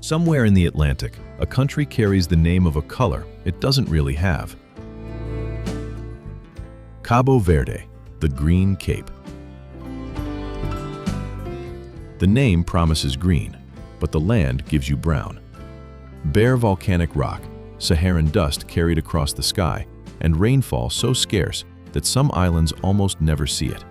Somewhere in the Atlantic, a country carries the name of a color it doesn't really have. Cabo Verde, the Green Cape. The name promises green, but the land gives you brown. Bare volcanic rock, Saharan dust carried across the sky, and rainfall so scarce that some islands almost never see it.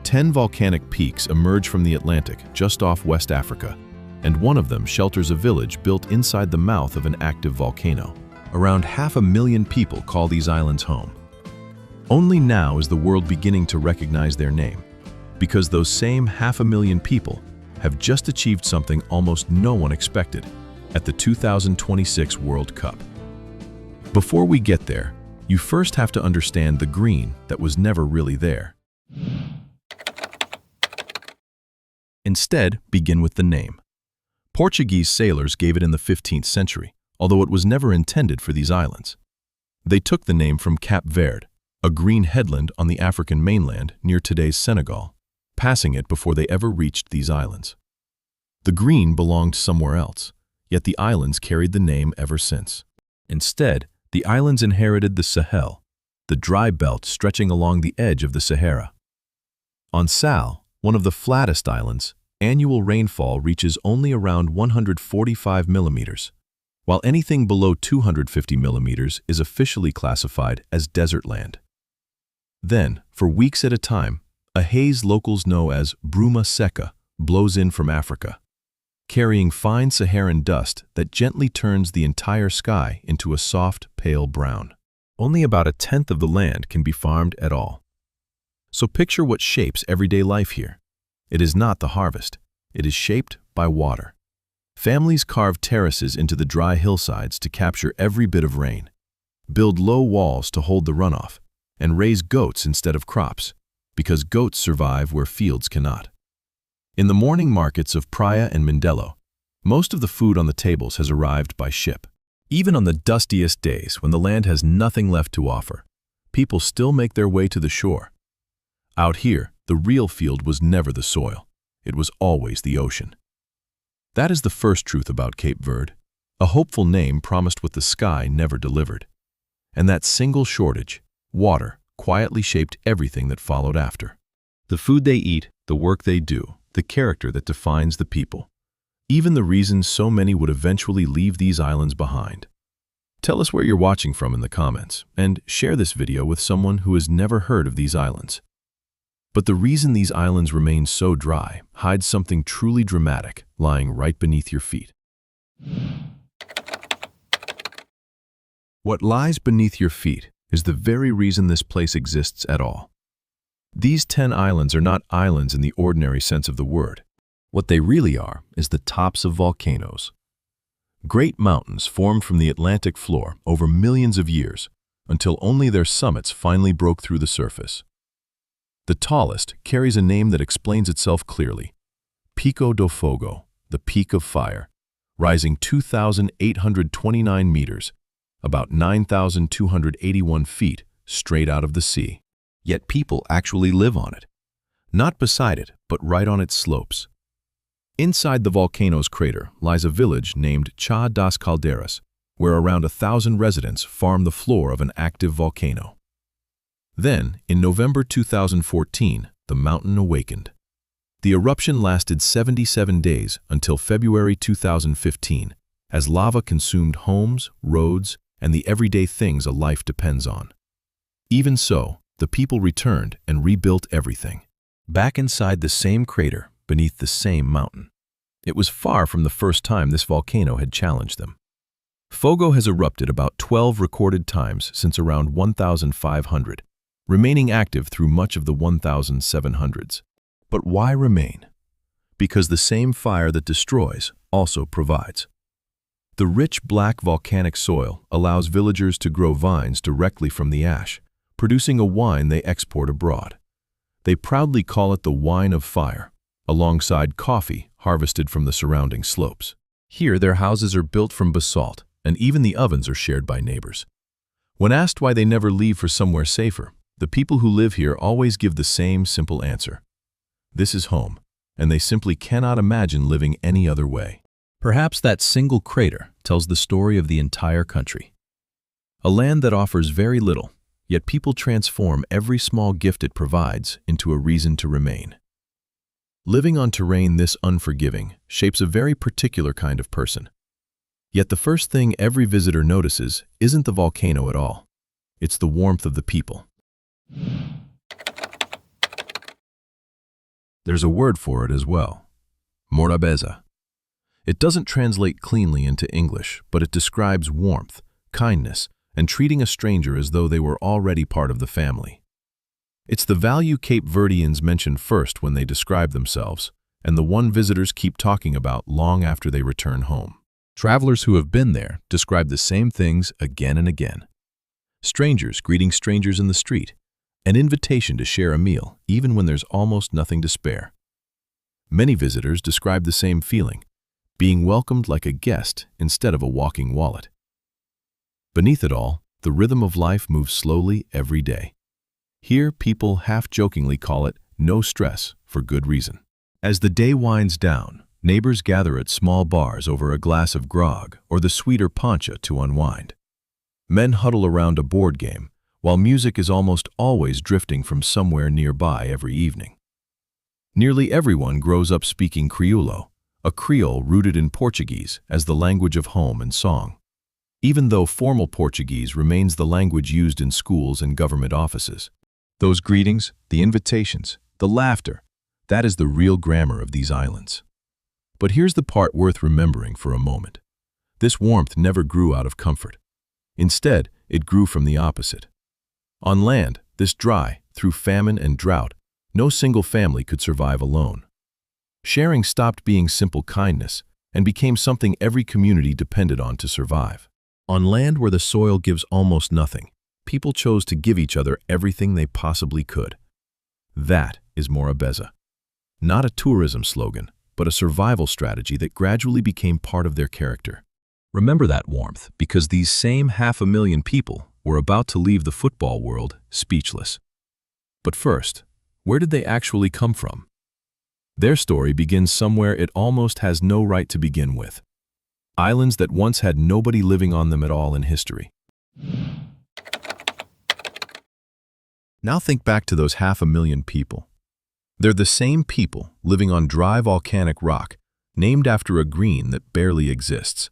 10 volcanic peaks emerge from the Atlantic just off West Africa, and one of them shelters a village built inside the mouth of an active volcano. Around 500,000 people call these islands home. Only now is the world beginning to recognize their name, because those same 500,000 people have just achieved something almost no one expected at the 2026 World Cup. Before we get there, you first have to understand the green that was never really there. Instead, begin with the name. Portuguese sailors gave it in the 15th century, although it was never intended for these islands. They took the name from Cape Verde, a green headland on the African mainland near today's Senegal, passing it before they ever reached these islands. The green belonged somewhere else, yet the islands carried the name ever since. Instead, the islands inherited the Sahel, the dry belt stretching along the edge of the Sahara. On Sal, one of the flattest islands, annual rainfall reaches only around 145 millimeters, while anything below 250 millimeters is officially classified as desert land. Then, for weeks at a time, a haze locals know as bruma seca blows in from Africa, carrying fine Saharan dust that gently turns the entire sky into a soft, pale brown. Only about 1/10 of the land can be farmed at all. So picture what shapes everyday life here. It is not the harvest. It is shaped by water. Families carve terraces into the dry hillsides to capture every bit of rain, build low walls to hold the runoff, and raise goats instead of crops, because goats survive where fields cannot. In the morning markets of Praia and Mindelo, most of the food on the tables has arrived by ship. Even on the dustiest days when the land has nothing left to offer, people still make their way to the shore. Out here, the real field was never the soil. It was always the ocean. That is the first truth about Cape Verde. A hopeful name promised what the sky never delivered. And that single shortage, water, quietly shaped everything that followed after. The food they eat, the work they do, the character that defines the people. Even the reasons so many would eventually leave these islands behind. Tell us where you're watching from in the comments, and share this video with someone who has never heard of these islands. But the reason these islands remain so dry hides something truly dramatic lying right beneath your feet. What lies beneath your feet is the very reason this place exists at all. These 10 islands are not islands in the ordinary sense of the word. What they really are is the tops of volcanoes. Great mountains formed from the Atlantic floor over millions of years until only their summits finally broke through the surface. The tallest carries a name that explains itself clearly: Pico do Fogo, the Peak of Fire, rising 2,829 meters, about 9,281 feet straight out of the sea. Yet people actually live on it. Not beside it, but right on its slopes. Inside the volcano's crater lies a village named Chá das Caldeiras, where around 1,000 residents farm the floor of an active volcano. Then, in November 2014, the mountain awakened. The eruption lasted 77 days until February 2015, as lava consumed homes, roads, and the everyday things a life depends on. Even so, the people returned and rebuilt everything, back inside the same crater beneath the same mountain. It was far from the first time this volcano had challenged them. Fogo has erupted about 12 recorded times since around 1,500, remaining active through much of the 1,700s. But why remain? Because the same fire that destroys also provides. The rich black volcanic soil allows villagers to grow vines directly from the ash, producing a wine they export abroad. They proudly call it the wine of fire, alongside coffee harvested from the surrounding slopes. Here, their houses are built from basalt, and even the ovens are shared by neighbors. When asked why they never leave for somewhere safer, the people who live here always give the same simple answer: this is home, and they simply cannot imagine living any other way. Perhaps that single crater tells the story of the entire country. A land that offers very little, yet people transform every small gift it provides into a reason to remain. Living on terrain this unforgiving shapes a very particular kind of person. Yet the first thing every visitor notices isn't the volcano at all. It's the warmth of the people. There's a word for it as well. Morabeza. It doesn't translate cleanly into English, but it describes warmth, kindness, and treating a stranger as though they were already part of the family. It's the value Cape Verdeans mention first when they describe themselves, and the one visitors keep talking about long after they return home. Travelers who have been there describe the same things again and again. Strangers greeting strangers in the street, an invitation to share a meal even when there's almost nothing to spare. Many visitors describe the same feeling, being welcomed like a guest instead of a walking wallet. Beneath it all, the rhythm of life moves slowly every day. Here, people half-jokingly call it no stress for good reason. As the day winds down, neighbors gather at small bars over a glass of grog or the sweeter pancha to unwind. Men huddle around a board game, while music is almost always drifting from somewhere nearby every evening. Nearly everyone grows up speaking Crioulo, a Creole rooted in Portuguese as the language of home and song. Even though formal Portuguese remains the language used in schools and government offices. Those greetings, the invitations, the laughter, that is the real grammar of these islands. But here's the part worth remembering for a moment. This warmth never grew out of comfort. Instead, it grew from the opposite. On land, this dry, through famine and drought, no single family could survive alone. Sharing stopped being simple kindness and became something every community depended on to survive. On land where the soil gives almost nothing, people chose to give each other everything they possibly could. That is Morabeza. Not a tourism slogan, but a survival strategy that gradually became part of their character. Remember that warmth, because these same 500,000 people were about to leave the football world speechless. But first, where did they actually come from? Their story begins somewhere it almost has no right to begin with. Islands that once had nobody living on them at all in history. Now think back to those 500,000 people. They're the same people living on dry volcanic rock, named after a green that barely exists.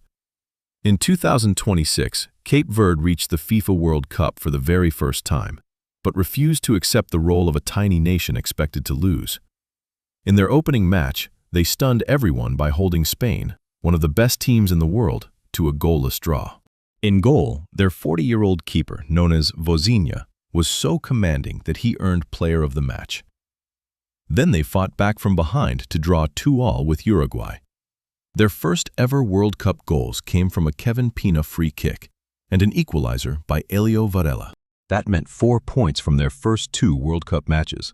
In 2026, Cape Verde reached the FIFA World Cup for the very first time, but refused to accept the role of a tiny nation expected to lose. In their opening match, they stunned everyone by holding Spain, one of the best teams in the world, to a goalless draw. In goal, their 40-year-old keeper, known as Vozinha, was so commanding that he earned Player of the Match. Then they fought back from behind to draw 2-2 with Uruguay. Their first ever World Cup goals came from a Kevin Pina free kick and an equalizer by Elio Varela. That meant 4 points from their first 2 World Cup matches.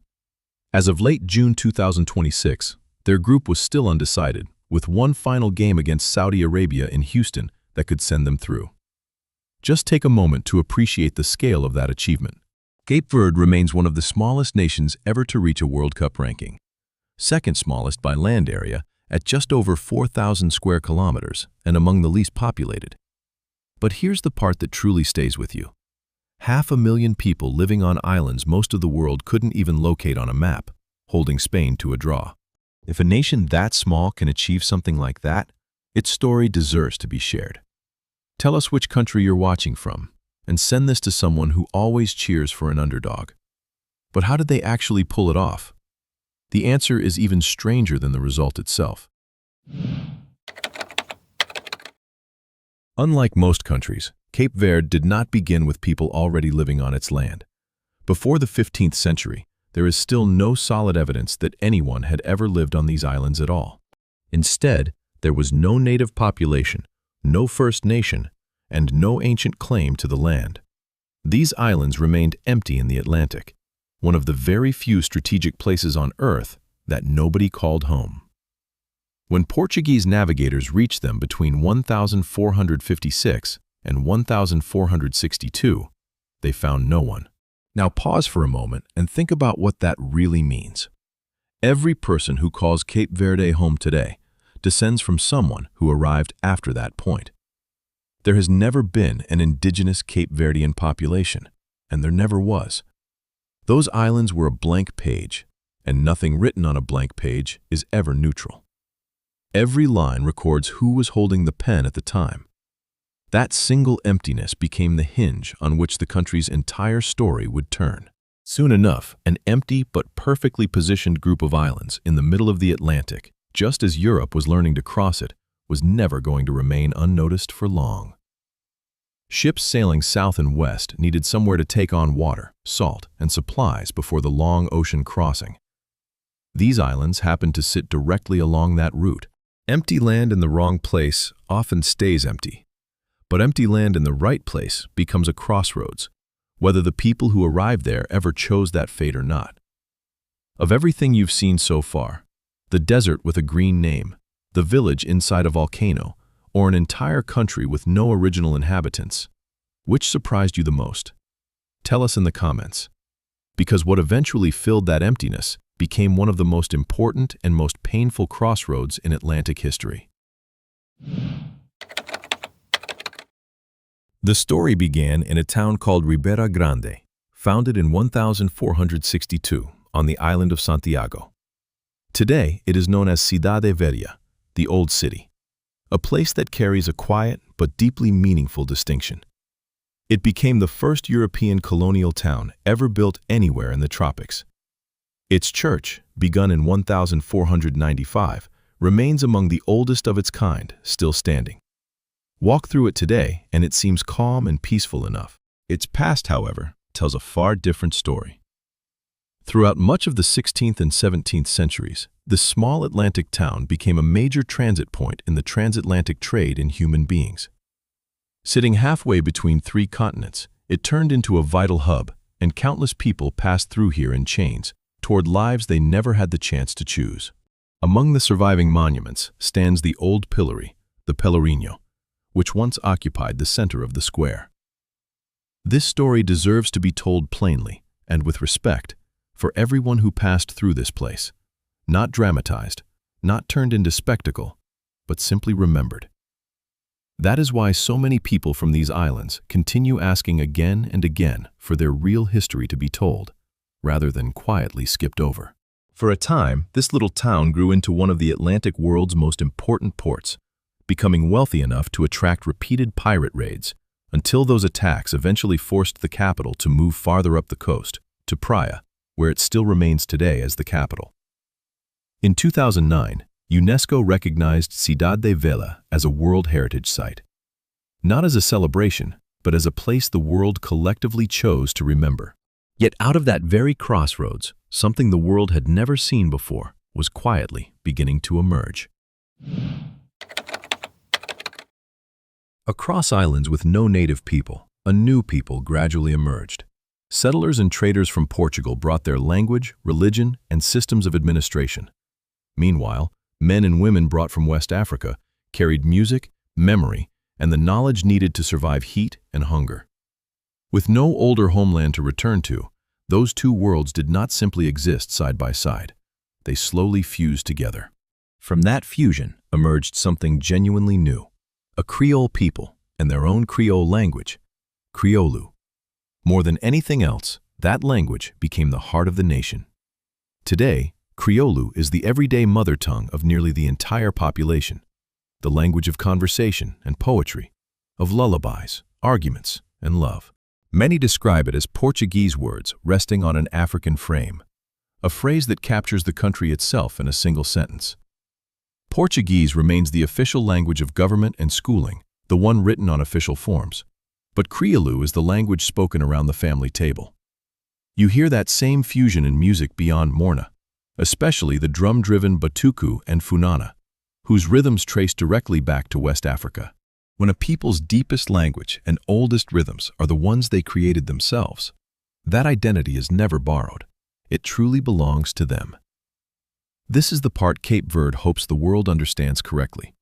As of late June 2026, their group was still undecided, with one final game against Saudi Arabia in Houston that could send them through. Just take a moment to appreciate the scale of that achievement. Cape Verde remains one of the smallest nations ever to reach a World Cup ranking, second smallest by land area at just over 4,000 square kilometers and among the least populated. But here's the part that truly stays with you. 500,000 people living on islands most of the world couldn't even locate on a map, holding Spain to a draw. If a nation that small can achieve something like that, its story deserves to be shared. Tell us which country you're watching from, and send this to someone who always cheers for an underdog. But how did they actually pull it off? The answer is even stranger than the result itself. Unlike most countries, Cape Verde did not begin with people already living on its land. Before the 15th century, there is still no solid evidence that anyone had ever lived on these islands at all. Instead, there was no native population, no First Nation, and no ancient claim to the land. These islands remained empty in the Atlantic, one of the very few strategic places on Earth that nobody called home. When Portuguese navigators reached them between 1456 and 1462, they found no one. Now pause for a moment and think about what that really means. Every person who calls Cape Verde home today descends from someone who arrived after that point. There has never been an indigenous Cape Verdean population, and there never was. Those islands were a blank page, and nothing written on a blank page is ever neutral. Every line records who was holding the pen at the time. That single emptiness became the hinge on which the country's entire story would turn. Soon enough, an empty but perfectly positioned group of islands in the middle of the Atlantic, just as Europe was learning to cross it, was never going to remain unnoticed for long. Ships sailing south and west needed somewhere to take on water, salt, and supplies before the long ocean crossing. These islands happened to sit directly along that route. Empty land in the wrong place often stays empty, but empty land in the right place becomes a crossroads, whether the people who arrived there ever chose that fate or not. Of everything you've seen so far, the desert with a green name, the village inside a volcano, or an entire country with no original inhabitants, which surprised you the most? Tell us in the comments, because what eventually filled that emptiness became one of the most important and most painful crossroads in Atlantic history. The story began in a town called Ribeira Grande, founded in 1462 on the island of Santiago. Today, it is known as Cidade Velha, the Old City, a place that carries a quiet but deeply meaningful distinction. It became the first European colonial town ever built anywhere in the tropics. Its church, begun in 1495, remains among the oldest of its kind, still standing. Walk through it today, and it seems calm and peaceful enough. Its past, however, tells a far different story. Throughout much of the 16th and 17th centuries, this small Atlantic town became a major transit point in the transatlantic trade in human beings. Sitting halfway between three continents, it turned into a vital hub, and countless people passed through here in chains, toward lives they never had the chance to choose. Among the surviving monuments stands the old pillory, the Pelourinho, which once occupied the center of the square. This story deserves to be told plainly and with respect for everyone who passed through this place, not dramatized, not turned into spectacle, but simply remembered. That is why so many people from these islands continue asking again and again for their real history to be told, rather than quietly skipped over. For a time, this little town grew into one of the Atlantic world's most important ports, becoming wealthy enough to attract repeated pirate raids, until those attacks eventually forced the capital to move farther up the coast, to Praia, where it still remains today as the capital. In 2009, UNESCO recognized Cidade Velha as a World Heritage Site, not as a celebration, but as a place the world collectively chose to remember. Yet out of that very crossroads, something the world had never seen before was quietly beginning to emerge. Across islands with no native people, a new people gradually emerged. Settlers and traders from Portugal brought their language, religion, and systems of administration. Meanwhile, men and women brought from West Africa carried music, memory, and the knowledge needed to survive heat and hunger. With no older homeland to return to, those two worlds did not simply exist side by side. They slowly fused together. From that fusion emerged something genuinely new, a Creole people and their own Creole language, Criollo. More than anything else, that language became the heart of the nation. Today, Criollo is the everyday mother tongue of nearly the entire population, the language of conversation and poetry, of lullabies, arguments, and love. Many describe it as Portuguese words resting on an African frame, a phrase that captures the country itself in a single sentence. Portuguese remains the official language of government and schooling, the one written on official forms, but Criollo is the language spoken around the family table. You hear that same fusion in music beyond morna, especially the drum-driven batuku and funana, whose rhythms trace directly back to West Africa. When a people's deepest language and oldest rhythms are the ones they created themselves, that identity is never borrowed. It truly belongs to them. This is the part Cape Verde hopes the world understands correctly.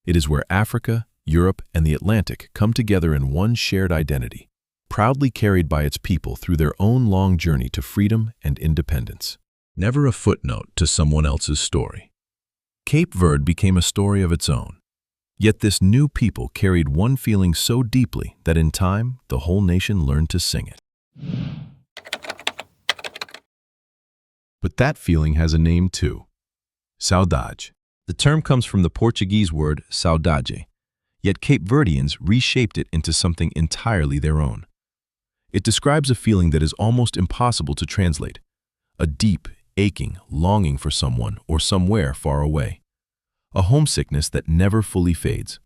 It is where Africa, Europe, and the Atlantic come together in one shared identity, proudly carried by its people through their own long journey to freedom and independence. Never a footnote to someone else's story. Cape Verde became a story of its own. Yet this new people carried one feeling so deeply that in time, the whole nation learned to sing it. But that feeling has a name too. Saudade. The term comes from the Portuguese word saudade, yet Cape Verdeans reshaped it into something entirely their own. It describes a feeling that is almost impossible to translate, a deep, aching longing for someone or somewhere far away, a homesickness that never fully fades.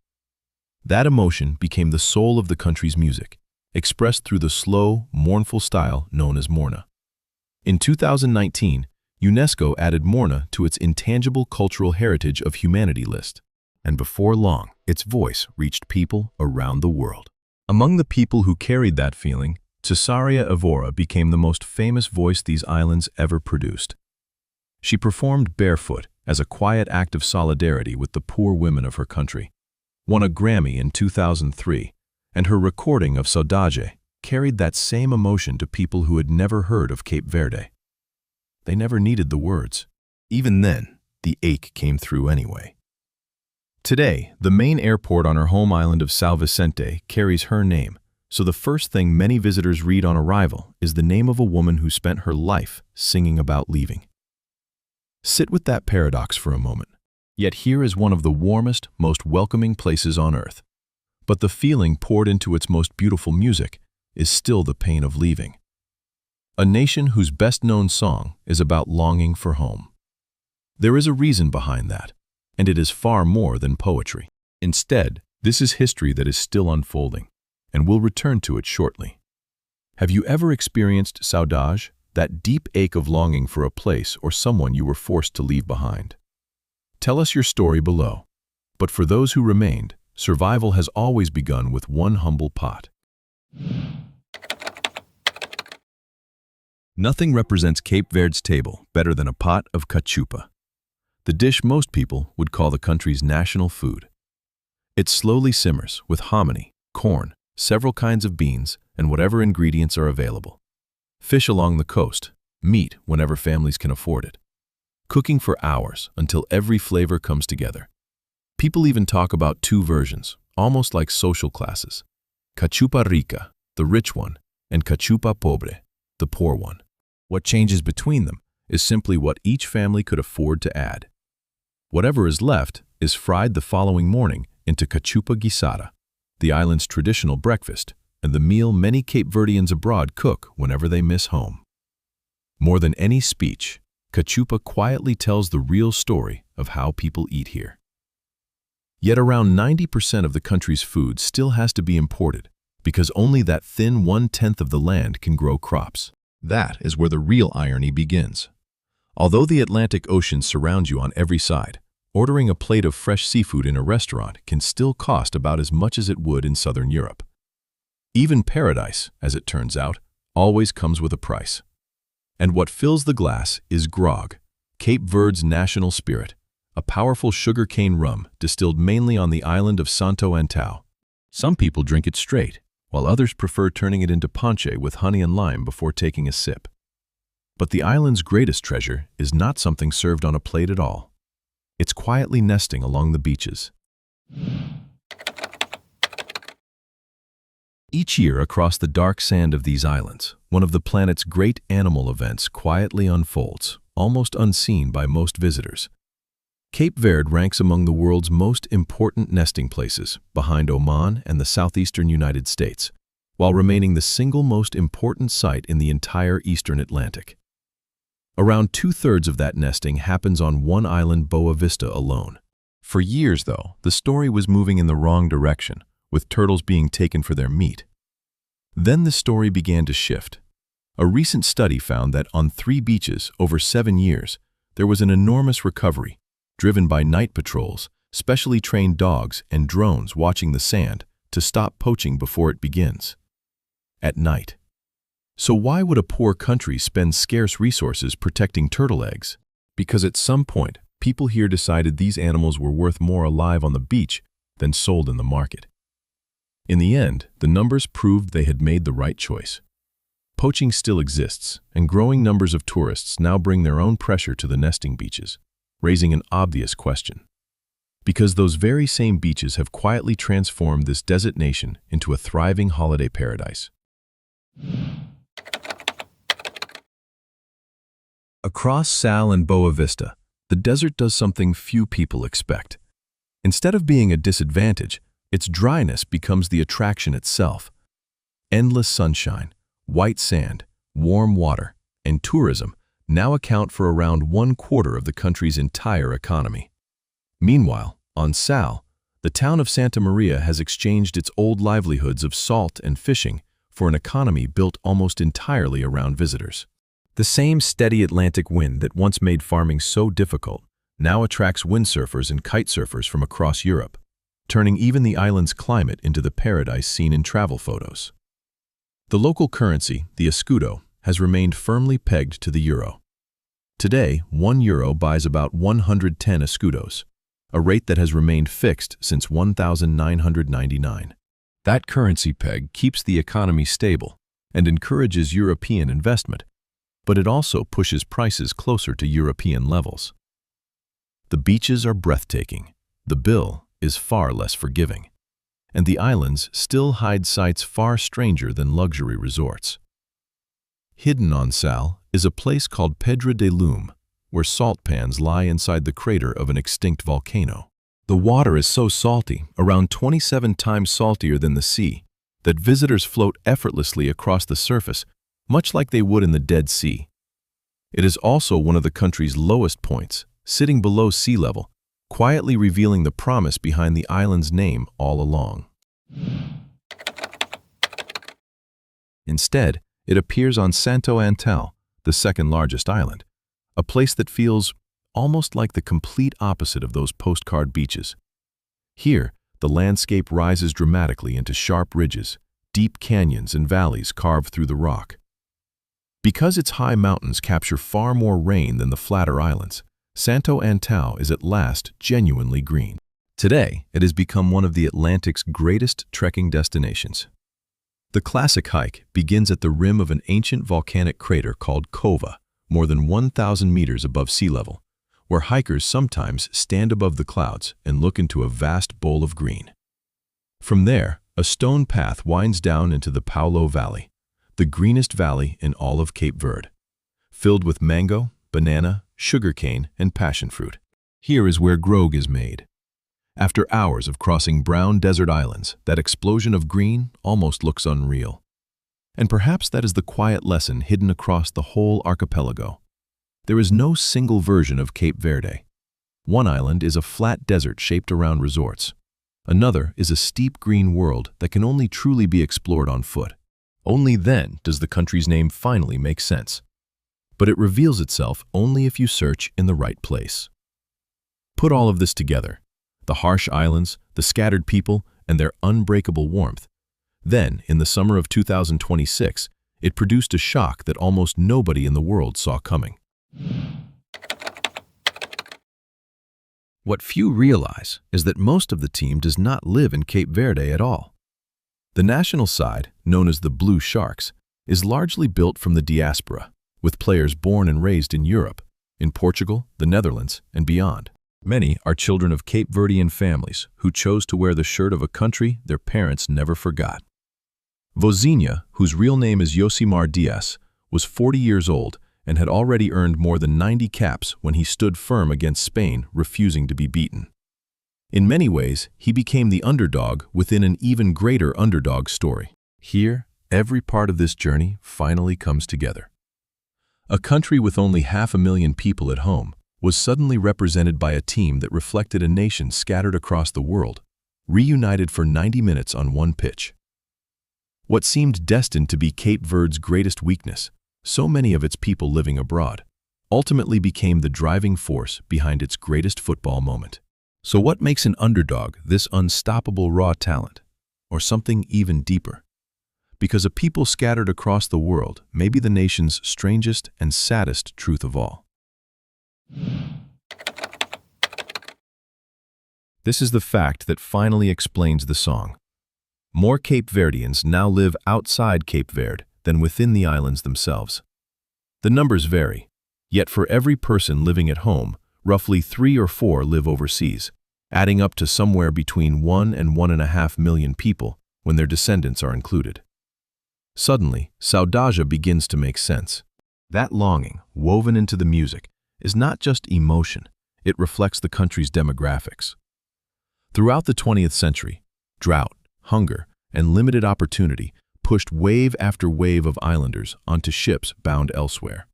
That emotion became the soul of the country's music, expressed through the slow, mournful style known as morna. In 2019, UNESCO added morna to its Intangible Cultural Heritage of Humanity list, and before long, its voice reached people around the world. Among the people who carried that feeling, Cesaria Evora became the most famous voice these islands ever produced. She performed barefoot as a quiet act of solidarity with the poor women of her country, won a Grammy in 2003, and her recording of Saudade carried that same emotion to people who had never heard of Cape Verde. They never needed the words. Even then, the ache came through anyway. Today, the main airport on her home island of São Vicente carries her name, so the first thing many visitors read on arrival is the name of a woman who spent her life singing about leaving. Sit with that paradox for a moment. Yet here is one of the warmest, most welcoming places on earth. But the feeling poured into its most beautiful music is still the pain of leaving. A nation whose best-known song is about longing for home. There is a reason behind that, and it is far more than poetry. Instead, this is history that is still unfolding, and we'll return to it shortly. Have you ever experienced saudade, that deep ache of longing for a place or someone you were forced to leave behind? Tell us your story below. But for those who remained, survival has always begun with one humble pot. Nothing represents Cape Verde's table better than a pot of cachupa, the dish most people would call the country's national food. It slowly simmers with hominy, corn, several kinds of beans, and whatever ingredients are available. Fish along the coast, meat whenever families can afford it. Cooking for hours until every flavor comes together. People even talk about two versions, almost like social classes. Cachupa rica, the rich one, and cachupa pobre, the poor one. What changes between them is simply what each family could afford to add. Whatever is left is fried the following morning into cachupa guisada, the island's traditional breakfast, and the meal many Cape Verdeans abroad cook whenever they miss home. More than any speech, cachupa quietly tells the real story of how people eat here. Yet around 90% of the country's food still has to be imported, because only that thin 1/10 of the land can grow crops. That is where the real irony begins. Although the Atlantic Ocean surrounds you on every side, ordering a plate of fresh seafood in a restaurant can still cost about as much as it would in Southern Europe. Even paradise, as it turns out, always comes with a price. And what fills the glass is grog, Cape Verde's national spirit, a powerful sugarcane rum distilled mainly on the island of Santo Antão. Some people drink it straight, while others prefer turning it into ponche with honey and lime before taking a sip. But the island's greatest treasure is not something served on a plate at all. It's quietly nesting along the beaches. Each year across the dark sand of these islands, one of the planet's great animal events quietly unfolds, almost unseen by most visitors. Cape Verde ranks among the world's most important nesting places, behind Oman and the southeastern United States, while remaining the single most important site in the entire eastern Atlantic. Around 2/3 of that nesting happens on one island, Boa Vista, alone. For years, though, the story was moving in the wrong direction, with turtles being taken for their meat. Then the story began to shift. A recent study found that on 3 beaches over 7 years, there was an enormous recovery, driven by night patrols, specially trained dogs, and drones watching the sand to stop poaching before it begins. At night. So why would a poor country spend scarce resources protecting turtle eggs? Because at some point, people here decided these animals were worth more alive on the beach than sold in the market. In the end, the numbers proved they had made the right choice. Poaching still exists, and growing numbers of tourists now bring their own pressure to the nesting beaches. raising an obvious question. Because those very same beaches have quietly transformed this desert nation into a thriving holiday paradise. Across Sal and Boa Vista, the desert does something few people expect. Instead of being a disadvantage, its dryness becomes the attraction itself. Endless sunshine, white sand, warm water, and tourism now account for around 1/4 of the country's entire economy. Meanwhile, on Sal, the town of Santa Maria has exchanged its old livelihoods of salt and fishing for an economy built almost entirely around visitors. The same steady Atlantic wind that once made farming so difficult now attracts windsurfers and kitesurfers from across Europe, turning even the island's climate into the paradise seen in travel photos. The local currency, the escudo, has remained firmly pegged to the euro. Today, €1 buys about 110 escudos, a rate that has remained fixed since 1999. That currency peg keeps the economy stable and encourages European investment, but it also pushes prices closer to European levels. The beaches are breathtaking, the bill is far less forgiving, and the islands still hide sights far stranger than luxury resorts. Hidden on Sal is a place called Pedra de Lume, where salt pans lie inside the crater of an extinct volcano. The water is so salty, around 27 times saltier than the sea, that visitors float effortlessly across the surface, much like they would in the Dead Sea. It is also one of the country's lowest points, sitting below sea level, quietly revealing the promise behind the island's name all along. Instead, it appears on Santo Antão, the second largest island, a place that feels almost like the complete opposite of those postcard beaches. Here, the landscape rises dramatically into sharp ridges, deep canyons and valleys carved through the rock. Because its high mountains capture far more rain than the flatter islands, Santo Antão is at last genuinely green. Today, it has become one of the Atlantic's greatest trekking destinations. The classic hike begins at the rim of an ancient volcanic crater called Cova, more than 1,000 meters above sea level, where hikers sometimes stand above the clouds and look into a vast bowl of green. From there, a stone path winds down into the Paulo Valley, the greenest valley in all of Cape Verde, filled with mango, banana, sugarcane, and passion fruit. Here is where grog is made. After hours of crossing brown desert islands, that explosion of green almost looks unreal. And perhaps that is the quiet lesson hidden across the whole archipelago. There is no single version of Cape Verde. One island is a flat desert shaped around resorts. Another is a steep green world that can only truly be explored on foot. Only then does the country's name finally make sense. But it reveals itself only if you search in the right place. Put all of this together, the harsh islands, the scattered people, and their unbreakable warmth. Then, in the summer of 2026, it produced a shock that almost nobody in the world saw coming. What few realize is that most of the team does not live in Cape Verde at all. The national side, known as the Blue Sharks, is largely built from the Diaspora, with players born and raised in Europe, in Portugal, the Netherlands, and beyond. Many are children of Cape Verdean families who chose to wear the shirt of a country their parents never forgot. Vozinha, whose real name is Yosimar Dias, was 40 years old and had already earned more than 90 caps when he stood firm against Spain, refusing to be beaten. In many ways, he became the underdog within an even greater underdog story. Here, every part of this journey finally comes together. A country with only 500,000 people at home was suddenly represented by a team that reflected a nation scattered across the world, reunited for 90 minutes on one pitch. What seemed destined to be Cape Verde's greatest weakness, so many of its people living abroad, ultimately became the driving force behind its greatest football moment. So what makes an underdog this unstoppable raw talent, or something even deeper? Because a people scattered across the world may be the nation's strangest and saddest truth of all. This is the fact that finally explains the song. More Cape Verdeans now live outside Cape Verde than within the islands themselves. The numbers vary, yet for every person living at home, roughly 3 or 4 live overseas, adding up to somewhere between 1 and 1.5 million people when their descendants are included. Suddenly, Saudade begins to make sense. That longing, woven into the music, is not just emotion, it reflects the country's demographics. Throughout the 20th century, drought, hunger, and limited opportunity pushed wave after wave of islanders onto ships bound elsewhere.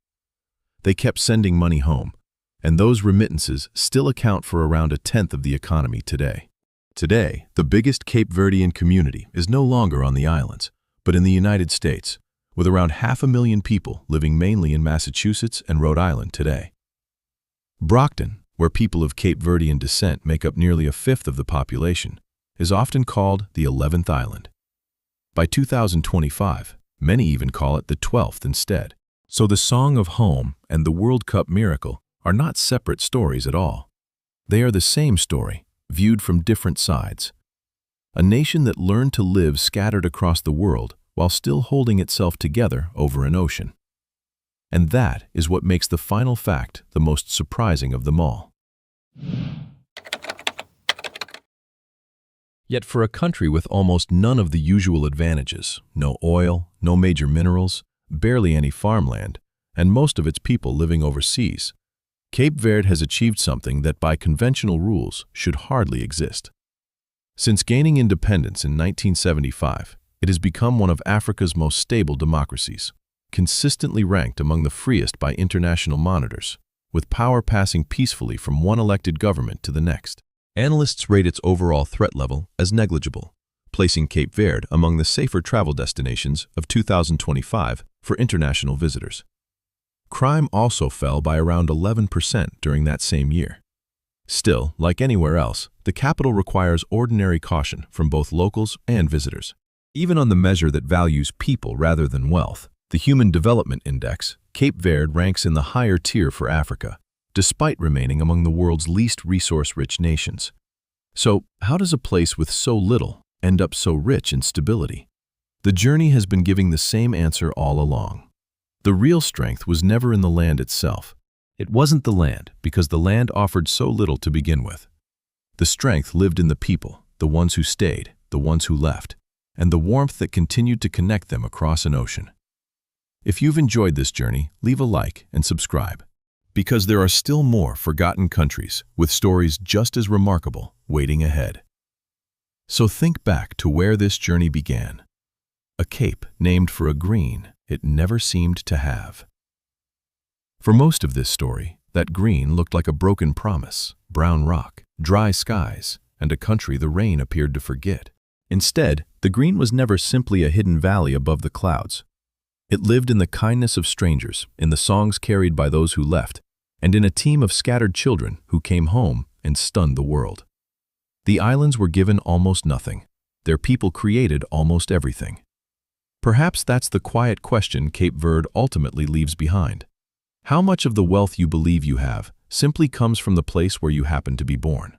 They kept sending money home, and those remittances still account for around 1/10 of the economy today. Today, the biggest Cape Verdean community is no longer on the islands, but in the United States, with around 500,000 people living mainly in Massachusetts and Rhode Island today. Brockton, where people of Cape Verdean descent make up nearly 1/5 of the population, is often called the 11th island. By 2025, many even call it the 12th instead. So the Song of Home and the World Cup miracle are not separate stories at all. They are the same story, viewed from different sides. A nation that learned to live scattered across the world while still holding itself together over an ocean. And that is what makes the final fact the most surprising of them all. Yet for a country with almost none of the usual advantages, no oil, no major minerals, barely any farmland, and most of its people living overseas, Cape Verde has achieved something that by conventional rules should hardly exist. Since gaining independence in 1975, it has become one of Africa's most stable democracies, consistently ranked among the freest by international monitors, with power passing peacefully from one elected government to the next. Analysts rate its overall threat level as negligible, placing Cape Verde among the safer travel destinations of 2025 for international visitors. Crime also fell by around 11% during that same year. Still, like anywhere else, the capital requires ordinary caution from both locals and visitors. Even on the measure that values people rather than wealth, the Human Development Index, Cape Verde ranks in the higher tier for Africa, despite remaining among the world's least resource-rich nations. So, how does a place with so little end up so rich in stability? The journey has been giving the same answer all along. The real strength was never in the land itself. It wasn't the land, because the land offered so little to begin with. The strength lived in the people, the ones who stayed, the ones who left, and the warmth that continued to connect them across an ocean. If you've enjoyed this journey, leave a like and subscribe, because there are still more forgotten countries with stories just as remarkable waiting ahead. So think back to where this journey began. A cape named for a green it never seemed to have. For most of this story, that green looked like a broken promise, brown rock, dry skies, and a country the rain appeared to forget. Instead, the green was never simply a hidden valley above the clouds. It lived in the kindness of strangers, in the songs carried by those who left, and in a team of scattered children who came home and stunned the world. The islands were given almost nothing. Their people created almost everything. Perhaps that's the quiet question Cape Verde ultimately leaves behind. How much of the wealth you believe you have simply comes from the place where you happen to be born?